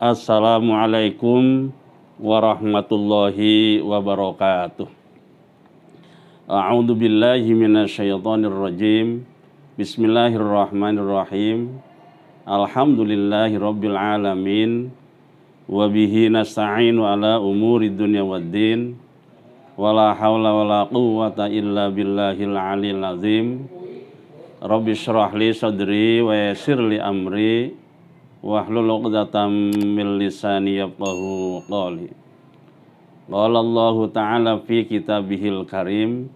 Assalamualaikum warahmatullahi wabarakatuh. A'udzu billahi minasyaitonir rajim. Bismillahirrahmanirrahim. Alhamdulillahirabbil alamin. Wa bihi nasta'inu ala umuri dunya waddin. Wala haula wala quwwata illa billahil aliyil azim. Rabbi shrah li sadri wa yassir li amri wahlul 'uqdatam min lisani yafqahu qawli. Qala Allahu ta'ala fi kitabihil karim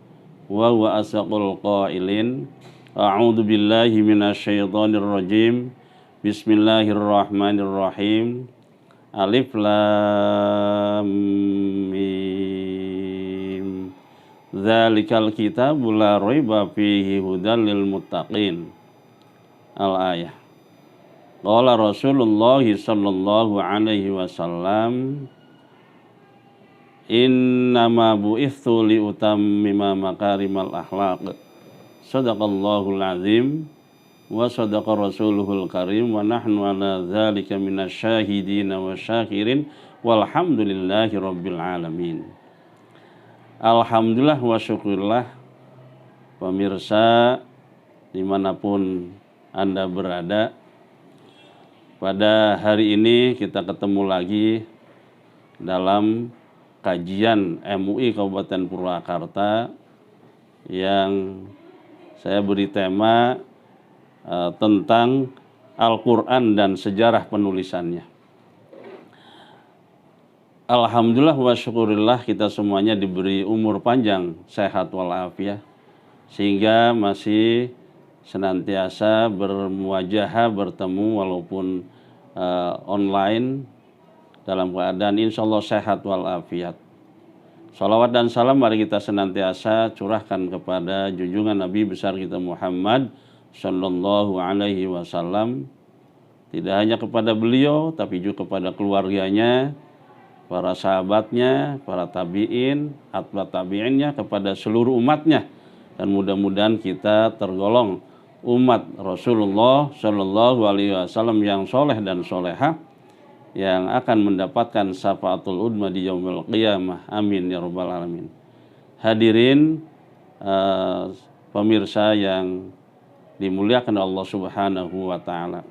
wa huwa asaqul qailin. A'udzu billahi minasyaitonir rajim. Bismillahirrahmanirrahim. Alif lam mim. Dzalikal kitabu la raiba fihi hudal lil muttaqin. Al-ayah. Qala Rasulullah sallallahu alaihi wasallam, innama bu'ithu li utammima makarimal akhlaq. Sadaqallahul azim wa sadaqa rasuluhul karim wa nahnu ala dzalika minasyahidin wa syakirin walhamdulillahi rabbil alamin. Alhamdulillah wa syukurillah, pemirsa dimanapun Anda berada. Pada hari ini kita ketemu lagi dalam kajian MUI Kabupaten Purwakarta yang saya beri tema tentang Al-Quran dan sejarah penulisannya. Alhamdulillah wa syukurillah, kita semuanya diberi umur panjang, sehat walafiat, sehingga masih senantiasa bermuwajahah, bertemu walaupun online dalam keadaan insyaallah sehat walafiat. Salawat dan salam mari kita senantiasa curahkan kepada junjungan Nabi besar kita Muhammad sallallahu alaihi wasallam, tidak hanya kepada beliau tapi juga kepada keluarganya, para sahabatnya, para tabi'in, atba tabi'innya, kepada seluruh umatnya, dan mudah-mudahan kita tergolong umat Rasulullah sallallahu alaihi wasallam yang soleh dan solehah, yang akan mendapatkan syafaatul udma di yaumil qiyamah. Amin ya rabbal alamin. Hadirin pemirsa yang dimuliakan Allah Subhanahu wa taala.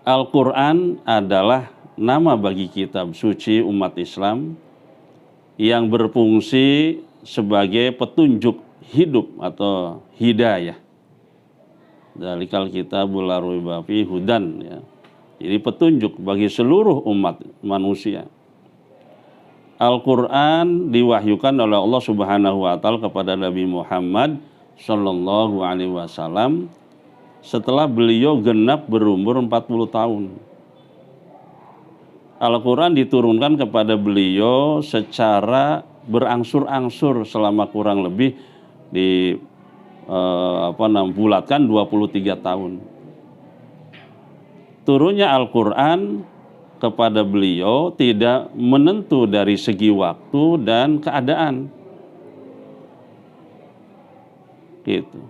Al-Qur'an adalah nama bagi kitab suci umat Islam yang berfungsi sebagai petunjuk hidup atau hidayah. Dzalikal kitabul la raiba fihi hudan, ya. Jadi petunjuk bagi seluruh umat manusia. Al-Quran diwahyukan oleh Allah Subhanahu wa ta'ala kepada Nabi Muhammad sallallahu alaihi wasallam setelah beliau genap berumur 40 tahun. Al-Quran diturunkan kepada beliau secara berangsur-angsur selama kurang lebih bulatkan 23 tahun. Turunnya Al-Quran kepada beliau tidak menentu dari segi waktu dan keadaan. Gitu.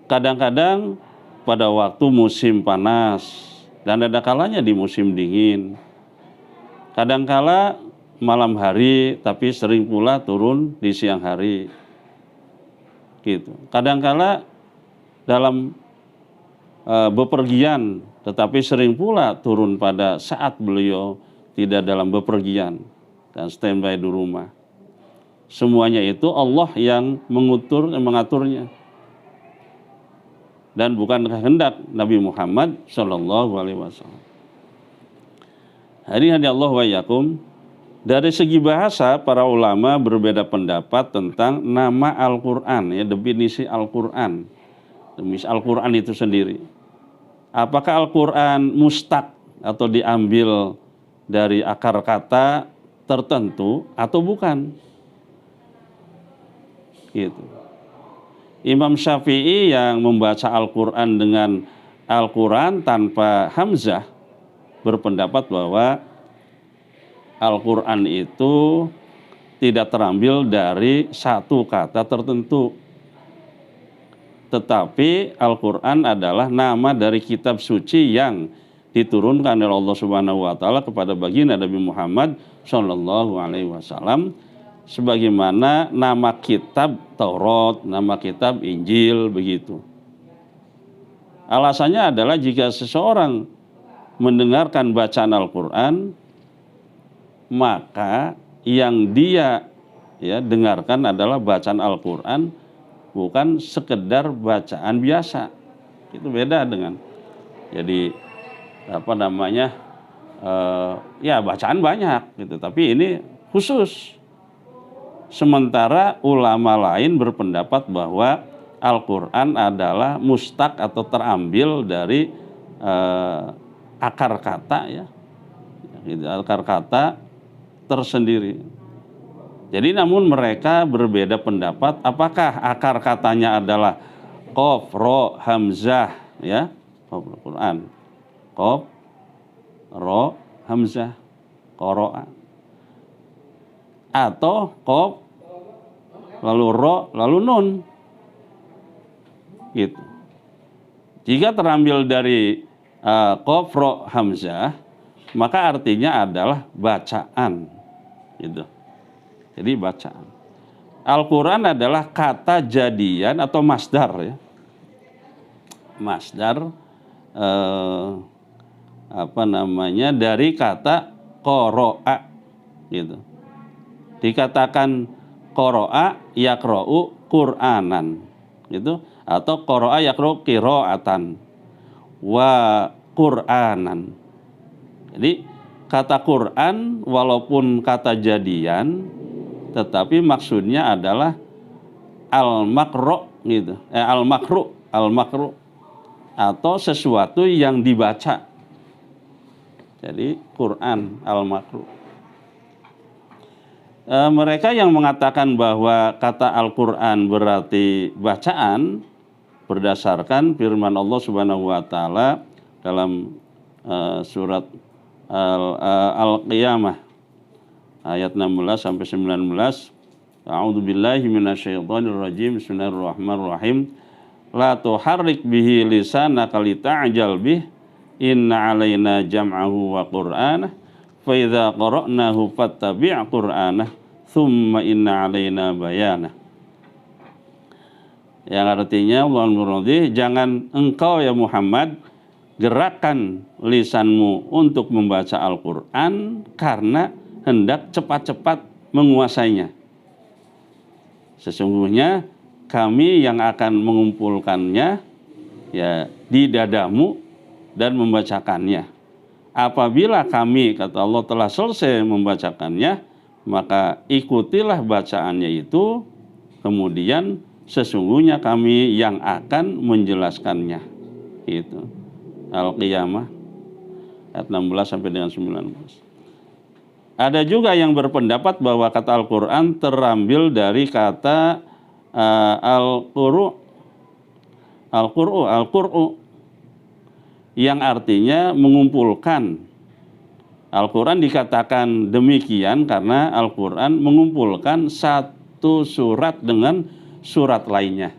Kadang-kadang pada waktu musim panas dan ada kalanya di musim dingin. Kadangkala malam hari tapi sering pula turun di siang hari. Gitu. Kadangkala dalam bepergian, tetapi sering pula turun pada saat beliau tidak dalam bepergian dan standby di rumah. Semuanya itu Allah yang mengaturnya, dan bukan kehendak Nabi Muhammad sallallahu alaihi wasallam. Hadirin Allah wa iyyakum, dari segi bahasa para ulama berbeda pendapat tentang nama Al-Qur'an, ya, definisi Al-Qur'an. Definisi Al-Qur'an itu sendiri. Apakah Al-Quran mustaq atau diambil dari akar kata tertentu atau bukan? Gitu. Imam Syafi'i yang membaca Al-Quran dengan Al-Quran tanpa hamzah berpendapat bahwa Al-Quran itu tidak terambil dari satu kata tertentu, tetapi Al-Quran adalah nama dari kitab suci yang diturunkan oleh Allah Subhanahu wa taala kepada baginda Nabi Muhammad sallallahu alaihi wasallam, sebagaimana nama kitab Taurat, nama kitab Injil begitu. Alasannya adalah jika seseorang mendengarkan bacaan Al-Qur'an, maka yang dia dengarkan adalah bacaan Al-Qur'an, bukan sekedar bacaan biasa. Itu beda dengan jadi bacaan banyak gitu, tapi ini khusus. Sementara ulama lain berpendapat bahwa Al-Qur'an adalah mustaq atau terambil dari akar kata akar kata tersendiri. Jadi namun mereka berbeda pendapat apakah akar katanya adalah qaf, ro, hamzah Al-Qur'an. Qaf, ro, hamzah, qara'a. Atau qaf lalu ro lalu nun. Gitu. Jika terambil dari qaf, ro, hamzah, maka artinya adalah bacaan. Gitu. Jadi bacaan. Al-Qur'an adalah kata jadian atau masdar Masdar dari kata qara'a gitu. Dikatakan qara'a yaqra'u Qur'anan gitu, atau qara'a yaqra'u qira'atan wa Qur'anan. Jadi kata Qur'an walaupun kata jadian, tetapi maksudnya adalah al-makru gitu. Al-makru atau sesuatu yang dibaca. Jadi Quran al-makru. Mereka yang mengatakan bahwa kata Al-Qur'an berarti bacaan berdasarkan firman Allah Subhanahu wa taala dalam surat Al-Qiyamah ayat 16 sampai 19. A'udzubillahi minasyaitonirrajim. Bismillahirrahmanirrahim. La tuharrik bihi lisanaka lita'jal bih. Inna 'alaina jam'ahu wa qur'anah. Fa idza qara'nahu fattabi' qur'anah. Tsumma inna 'alaina bayanah. Yang artinya jangan engkau ya Muhammad gerakkan lisanmu untuk membaca Al-Qur'an karena hendak cepat-cepat menguasainya. Sesungguhnya kami yang akan mengumpulkannya di dadamu dan membacakannya. Apabila kami, kata Allah, telah selesai membacakannya, maka ikutilah bacaannya itu, kemudian sesungguhnya kami yang akan menjelaskannya. Itu Al-Qiyamah ayat 16 sampai dengan 19. Ada juga yang berpendapat bahwa kata Al-Qur'an terambil dari kata Al-Qur'u yang artinya mengumpulkan. Al-Qur'an dikatakan demikian karena Al-Qur'an mengumpulkan satu surat dengan surat lainnya.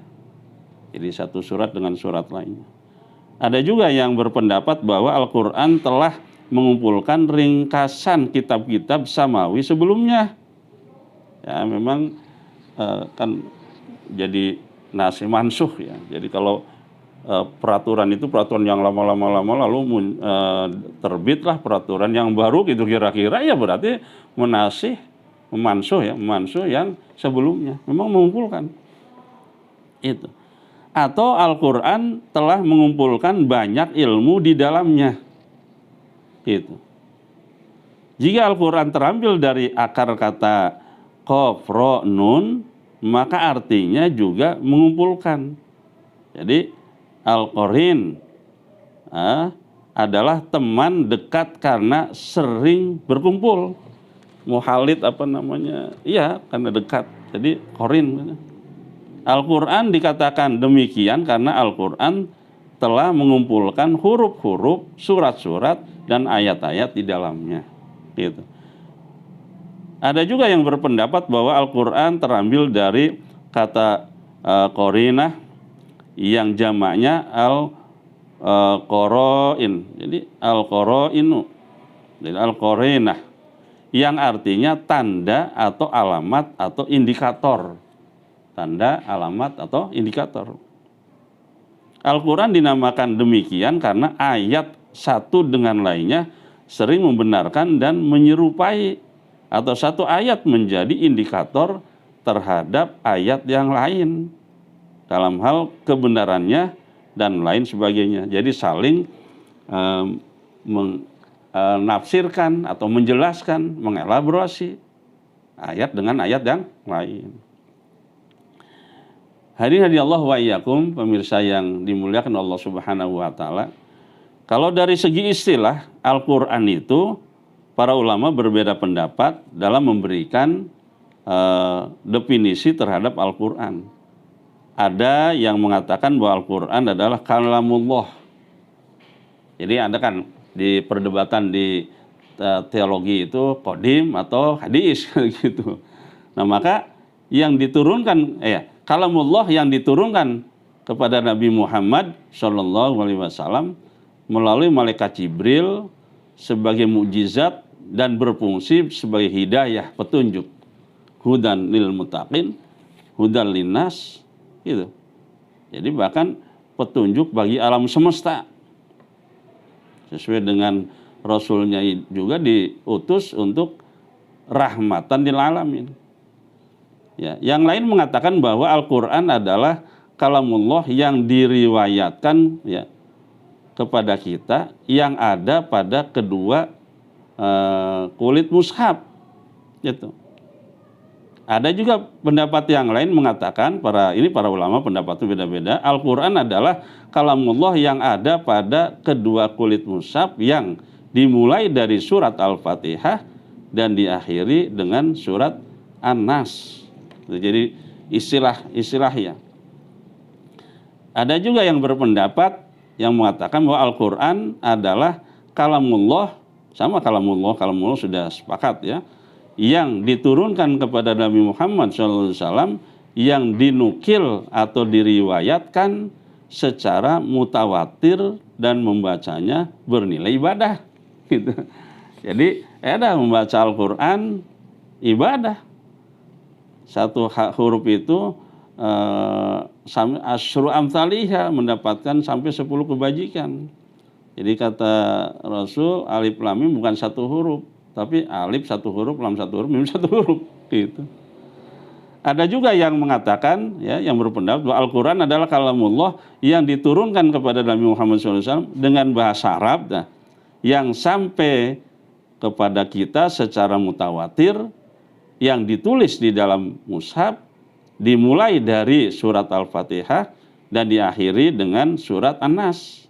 Jadi satu surat dengan surat lainnya. Ada juga yang berpendapat bahwa Al-Qur'an telah mengumpulkan ringkasan kitab-kitab samawi sebelumnya. Ya memang kan jadi nasih mansuh ya. Jadi kalau peraturan itu peraturan yang lama-lama lalu terbitlah peraturan yang baru gitu kira-kira, ya berarti memansuh yang sebelumnya. Memang mengumpulkan itu. Atau Al-Qur'an telah mengumpulkan banyak ilmu di dalamnya. Itu. Jika Al-Qur'an terambil dari akar kata qaf, ro, nun, maka artinya juga mengumpulkan. Jadi Al-Qarin adalah teman dekat karena sering berkumpul. Muhalid karena dekat. Jadi Qarin. Al-Qur'an dikatakan demikian karena Al-Qur'an telah mengumpulkan huruf-huruf, surat-surat, dan ayat-ayat di dalamnya. Gitu. Ada juga yang berpendapat bahwa Al-Qur'an terambil dari kata qarinah yang jamaknya qoroin. Jadi al-qoroinu, jadi al-qorinah, yang artinya tanda atau alamat atau indikator. Tanda, alamat atau indikator. Al-Quran dinamakan demikian karena ayat satu dengan lainnya sering membenarkan dan menyerupai, atau satu ayat menjadi indikator terhadap ayat yang lain dalam hal kebenarannya dan lain sebagainya. Jadi saling menafsirkan atau menjelaskan, mengelaborasi ayat dengan ayat yang lain. Hadirin Allah wa iyyakum, pemirsa yang dimuliakan Allah Subhanahu wa taala. Kalau dari segi istilah Al-Qur'an itu, para ulama berbeda pendapat dalam memberikan definisi terhadap Al-Qur'an. Ada yang mengatakan bahwa Al-Qur'an adalah kalamullah. Jadi ada kan di perdebatan di teologi itu qadim atau hadis gitu. Nah, maka yang diturunkan kalamullah yang diturunkan kepada Nabi Muhammad SAW melalui malaikat Jibril sebagai mukjizat dan berfungsi sebagai hidayah, petunjuk. Hudan lil muttaqin, hudan linnas, gitu. Jadi bahkan petunjuk bagi alam semesta. Sesuai dengan Rasulnya juga diutus untuk rahmatan lil alamin. Ya, yang lain mengatakan bahwa Al-Quran adalah kalamullah yang diriwayatkan ya kepada kita yang ada pada kedua kulit mushaf, gitu. Ada juga pendapat yang lain mengatakan, para ulama pendapatnya beda-beda. Al-Quran adalah kalamullah yang ada pada kedua kulit mushaf yang dimulai dari surat Al-Fatihah dan diakhiri dengan surat An-Nas. Jadi istilah ya. Ada juga yang berpendapat yang mengatakan bahwa Al-Quran adalah kalamullah, sama kalamullah sudah sepakat ya, yang diturunkan kepada Nabi Muhammad SAW, yang dinukil atau diriwayatkan secara mutawatir dan membacanya bernilai ibadah, gitu. Jadi ada membaca Al-Quran ibadah. Satu huruf itu asyru amthaliha, mendapatkan sampai 10 kebajikan. Jadi kata Rasul, alif lam mim bukan satu huruf, tapi alif satu huruf, lam satu huruf, mim satu huruf, gitu. Ada juga yang mengatakan ya, yang berpendapat bahwa Al-Quran adalah kalamullah yang diturunkan kepada Nabi Muhammad SAW dengan bahasa Arab, nah, yang sampai kepada kita secara mutawatir, yang ditulis di dalam mushaf, dimulai dari surat Al-Fatihah dan diakhiri dengan surat An-Nas.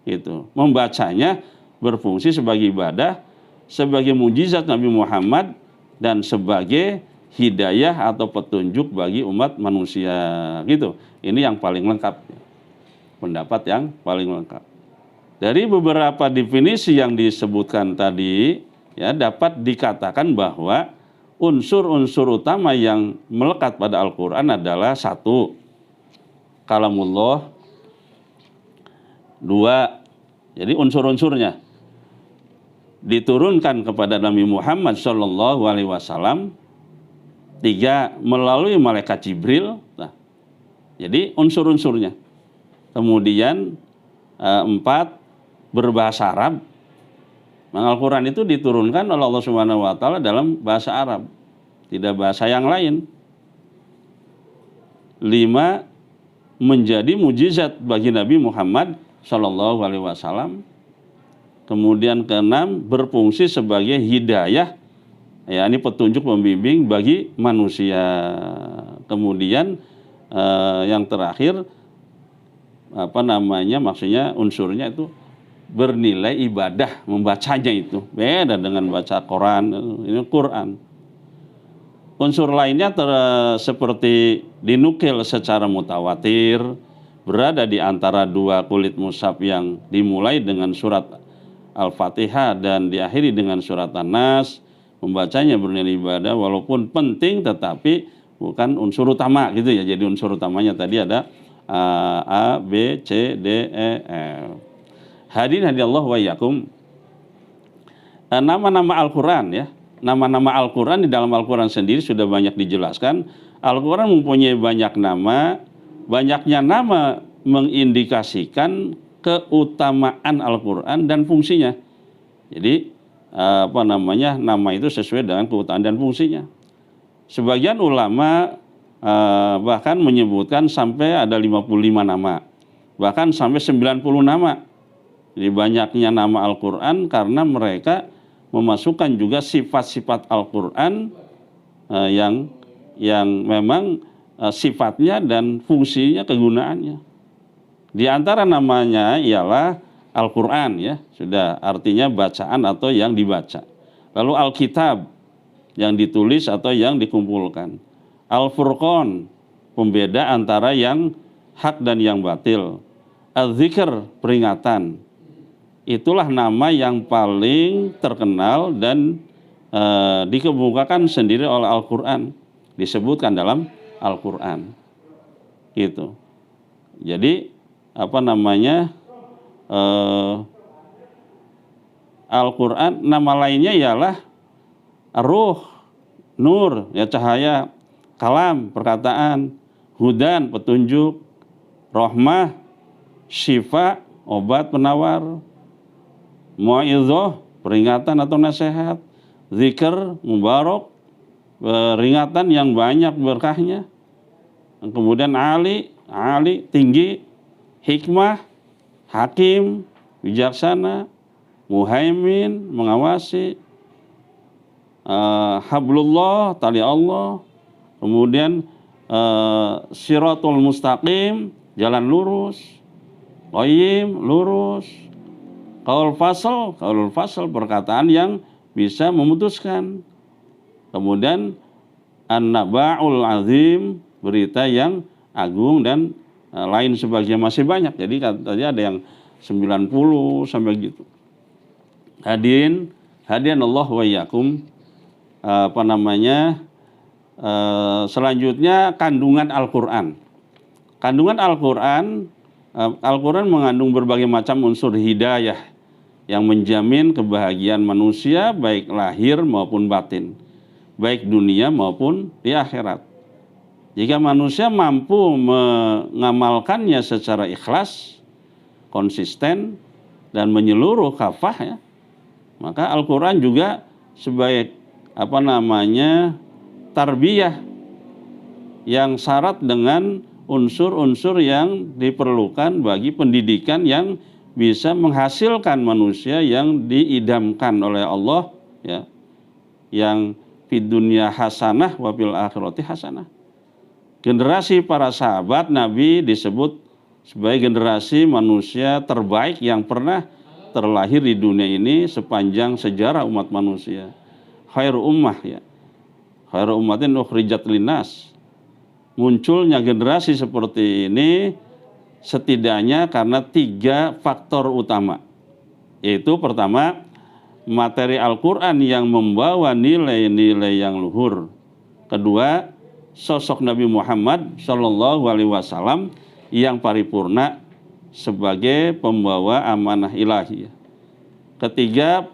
Gitu. Membacanya berfungsi sebagai ibadah, sebagai mukjizat Nabi Muhammad, dan sebagai hidayah atau petunjuk bagi umat manusia. Gitu. Ini yang paling lengkap. Pendapat yang paling lengkap. Dari beberapa definisi yang disebutkan tadi, ya, dapat dikatakan bahwa unsur-unsur utama yang melekat pada Al-Quran adalah: 1, kalamullah. 2, jadi unsur-unsurnya diturunkan kepada Nabi Muhammad SAW. 3, melalui malaikat Jibril. Nah, jadi unsur-unsurnya. Kemudian 4, berbahasa Arab. Al-Quran itu diturunkan oleh Allah Subhanahu wa taala dalam bahasa Arab, tidak bahasa yang lain. 5, menjadi mujizat bagi Nabi Muhammad SAW. Kemudian 6, berfungsi sebagai hidayah, ya, ini petunjuk pembimbing bagi manusia. Kemudian yang terakhir maksudnya unsurnya itu bernilai ibadah, membacanya itu beda dengan baca Quran. Ini Quran. Unsur lainnya seperti dinukil secara mutawatir, berada di antara dua kulit mushaf yang dimulai dengan surat Al-Fatihah dan diakhiri dengan surat An-Nas. Membacanya bernilai ibadah, walaupun penting tetapi bukan unsur utama, gitu ya. Jadi unsur utamanya tadi ada A, B, C, D, E, F. Hadirin hadiyallahu wa iyyakum. Nama-nama Al-Quran ya, nama-nama Al-Quran di dalam Al-Quran sendiri sudah banyak dijelaskan. Al-Quran mempunyai banyak nama, banyaknya nama mengindikasikan keutamaan Al-Quran dan fungsinya. Jadi nama itu sesuai dengan keutamaan dan fungsinya. Sebagian ulama bahkan menyebutkan sampai ada 55 nama, bahkan sampai 90 nama. Jadi banyaknya nama Al-Quran karena mereka memasukkan juga sifat-sifat Al-Quran yang memang sifatnya dan fungsinya, kegunaannya. Di antara namanya ialah Al-Quran ya, sudah artinya bacaan atau yang dibaca. Lalu Al-Kitab, yang ditulis atau yang dikumpulkan. Al-Furqan, pembeda antara yang hak dan yang batil. Al-Zikr, peringatan. Itulah nama yang paling terkenal dan dikemukakan sendiri oleh Al-Quran, disebutkan dalam Al-Quran. Gitu. Jadi Al-Quran nama lainnya ialah Ruh, Nur, ya cahaya, Kalam, perkataan, Hudan, petunjuk, Rahmah, Syifa, obat penawar, Mu'idhah, peringatan atau nasihat, Zikr, mubarak, peringatan yang banyak berkahnya. Kemudian Ali, tinggi, Hikmah, hakim, bijaksana, Muhaimin, mengawasi, Hablullah, tali Allah, kemudian Siratul Mustaqim, jalan lurus, Qayyim, lurus, Qaul fasal, perkataan yang bisa memutuskan. Kemudian An-Naba'ul Azim, berita yang agung, dan lain sebagainya, masih banyak. Jadi tadi ada yang 90 sampai gitu. Hadirin Allah wa iyyakum. Selanjutnya kandungan Al-Quran. Kandungan Al-Quran mengandung berbagai macam unsur hidayah yang menjamin kebahagiaan manusia baik lahir maupun batin, baik dunia maupun di akhirat. Jika manusia mampu mengamalkannya secara ikhlas, konsisten, dan menyeluruh kafah ya, maka Al-Quran juga sebagai tarbiyah yang syarat dengan unsur-unsur yang diperlukan bagi pendidikan yang bisa menghasilkan manusia yang diidamkan oleh Allah ya, yang fid dunya hasanah wa fil akhirati hasanah. Generasi para sahabat Nabi disebut sebagai generasi manusia terbaik yang pernah terlahir di dunia ini sepanjang sejarah umat manusia. Khairu ummah ya, khairu ummatin ukhrijat linnas. Munculnya generasi seperti ini setidaknya karena 3 faktor utama. Yaitu pertama, materi Al-Quran yang membawa nilai-nilai yang luhur. Kedua, sosok Nabi Muhammad SAW yang paripurna sebagai pembawa amanah ilahi. Ketiga,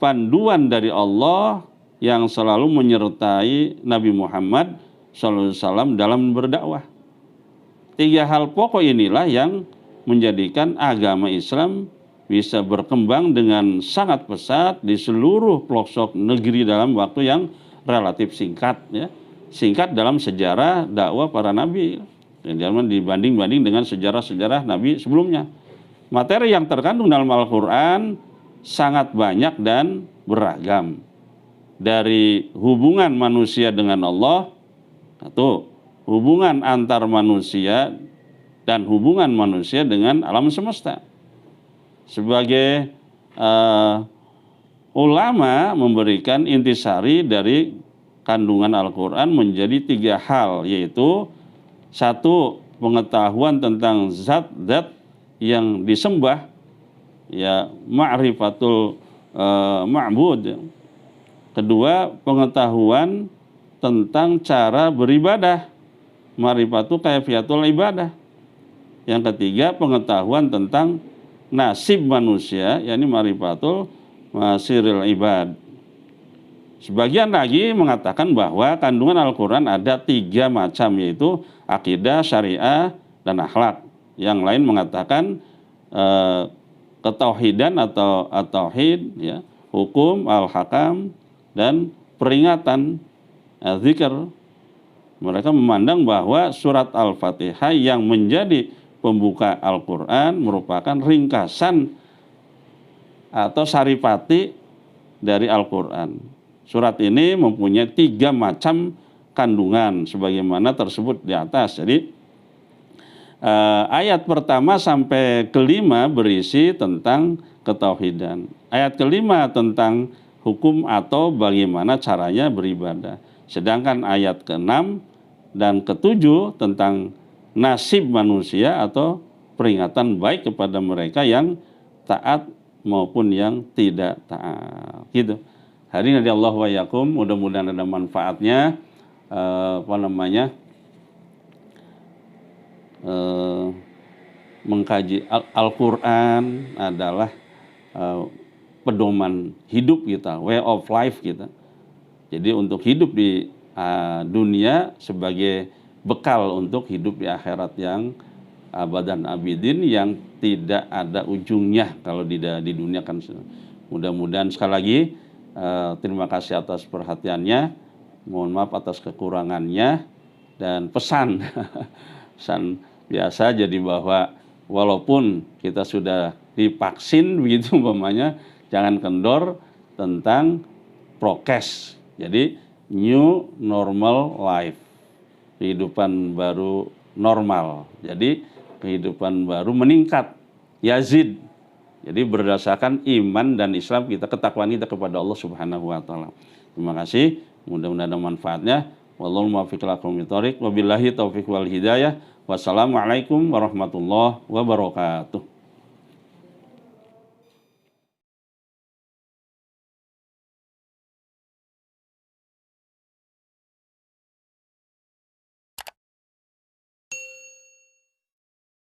panduan dari Allah yang selalu menyertai Nabi Muhammad SAW dalam berdakwah. 3 hal pokok inilah yang menjadikan agama Islam bisa berkembang dengan sangat pesat di seluruh pelosok negeri dalam waktu yang relatif singkat ya. Singkat dalam sejarah dakwah para nabi, dibanding dengan sejarah-sejarah nabi sebelumnya. Materi yang terkandung dalam Al-Quran sangat banyak dan beragam. Dari hubungan manusia dengan Allah, atau hubungan antar manusia dan hubungan manusia dengan alam semesta. Sebagai ulama memberikan intisari dari kandungan Al-Quran menjadi 3 hal, yaitu 1, pengetahuan tentang zat-zat yang disembah, ya ma'rifatul ma'bud. Kedua, pengetahuan tentang cara beribadah, ma'rifatu kaifiyatul ibadah. Yang ketiga, pengetahuan tentang nasib manusia, yakni marifatul masiril ibad. Sebagian lagi mengatakan bahwa kandungan Al-Quran ada 3 macam, yaitu akidah, syariah, dan akhlak. Yang lain mengatakan ketauhidan atau at-tauhid, ya, hukum, al-hakam, dan peringatan, zikr. Mereka memandang bahwa surat Al-Fatihah yang menjadi pembuka Al-Quran merupakan ringkasan atau saripati dari Al-Quran. Surat ini mempunyai 3 macam kandungan sebagaimana tersebut di atas. Jadi ayat pertama sampai kelima berisi tentang ketauhidan. Ayat kelima tentang hukum atau bagaimana caranya beribadah. Sedangkan ayat ke-6 dan ke-7 tentang nasib manusia atau peringatan baik kepada mereka yang taat maupun yang tidak taat. Gitu. Hari ini Allah wa yakum, mudah-mudahan ada manfaatnya. Mengkaji Al-Quran adalah pedoman hidup kita, way of life kita. Jadi untuk hidup di dunia sebagai bekal untuk hidup di akhirat yang abadan abidin, yang tidak ada ujungnya kalau di dunia kan. Mudah-mudahan sekali lagi terima kasih atas perhatiannya, mohon maaf atas kekurangannya, dan pesan pesan biasa jadi bahwa walaupun kita sudah divaksin begitu umpamanya, jangan kendor tentang prokes. Jadi new normal life, kehidupan baru normal. Jadi kehidupan baru meningkat, yazid. Jadi berdasarkan iman dan Islam kita, ketakwaan kita kepada Allah Subhanahu wa taala. Terima kasih, mudah-mudahan ada manfaatnya. Wallahu muwaffiq ila aqwamit thoriq, wabillahi taufiq wal hidayah. Wassalamualaikum warahmatullahi wabarakatuh.